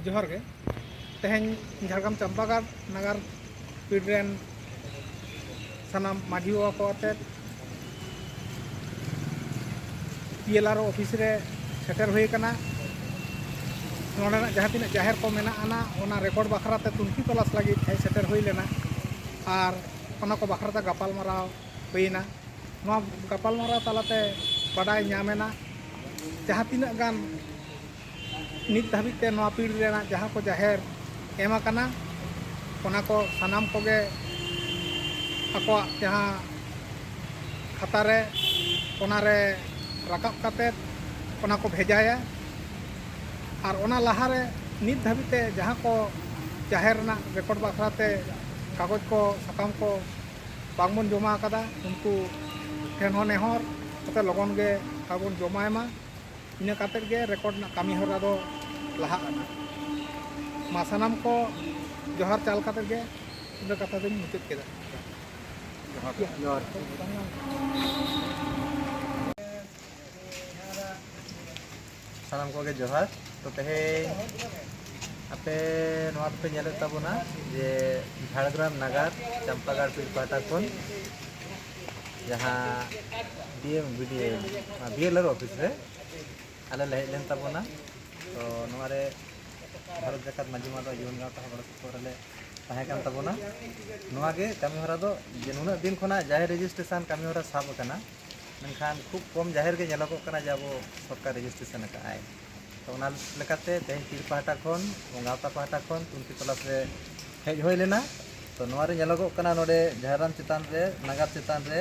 जोहर गे तेहें झारग्राम चंपागार नगर पीढ़ सानाम माझी बाबा को आते PLRO ऑफिस रे सेटर हुई कना जहाँ तीन जाहिर को मेना रेकॉर्ड बखराते तुनखी तलाश लगे हे सेटर हुई लेना और ओना को बखराते गपाल माराव हुईना गपाल माराव तलाते बाडाय नामेना जहाँ तीन गान नित धाबिते नवा पीढ़ रेना जहाँ को जाहिर एम आकाना ओना को सानाम कोगे आको जहाँ खाता रे ओना रे राकाब काते ओना को भेजाया और ओना लहारे नित धाबिते जहाँ को जाहिर ना रेकॉर्ड बखराते कागज को साकाम को बांगबन जमा कदा उनको ठेन हो नेहर कते लगन गे कागज जमायमा इना काते गे रेकॉर्ड ना कामी हरा दो लहा मा सानाम को जोहर चाल काते गे इना कथा दिन मुचाद केदा जोहर सानाम को गे जोहर तो तेहे आपे नवा पे नेले ताबोना जे झारग्राम नगर चंपागार पीर पाटा कोन जहाँ BLR ऑफिस रे आले ले लेन ताबोना तो नवारे भारत जकात माझी मादो जीवन गाँव तह बड़ सुरले ताहे कान ताबोना नवा गे कामी हरा दो जे नुना दिन खोना जाहिर रजिस्ट्रेशन कामी हरा साब कना मेनखान खूब कम जाहिर गे नेलोगो कना जे आबो सरकार रजिस्ट्रेशन का आय तो तेज पीर पाटा खन गाँवता पाटा खन तुनकी तलाश रे हेज हो लेना तो नोरे नेलोगो कना नोडे झारग्राम चितान रे नगर चितान रे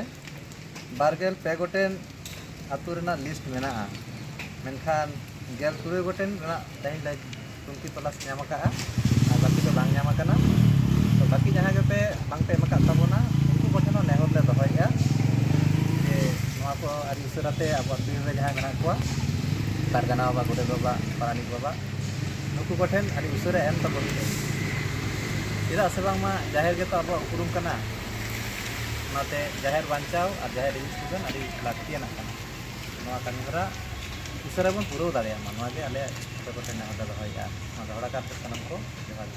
12 गोटेन आतु रेना लिस्ट मेना मेनखान 16 गोटेन रेना तेज तुनकी तलाश नाम का बाकी तो बांग नाम कना तो बाकी जहाँ गे पे बांग पे एमका ताबोना उनको गोटेन नेहर ले दोहया जे नोआ को आरि उसराते अब पीर रे जहाँ मेना कोआ पारगाना बाबा गोडे बाबा पारानिक बाबा नुकु कोठेन आदि उसरे एम तबन चेदा से बांगमा जाहिर गे तो अब उरुम कना नाते जाहिर बांचाव और जाहिर रजिस्ट्रेशन आदि लाक्तियाना कना नोआ कामी हरा उसरे बन पुरो दाड़े मा नोआ गे आले कोठेन ना होदा होया मा दोहड़ा का सानाम को जोहार।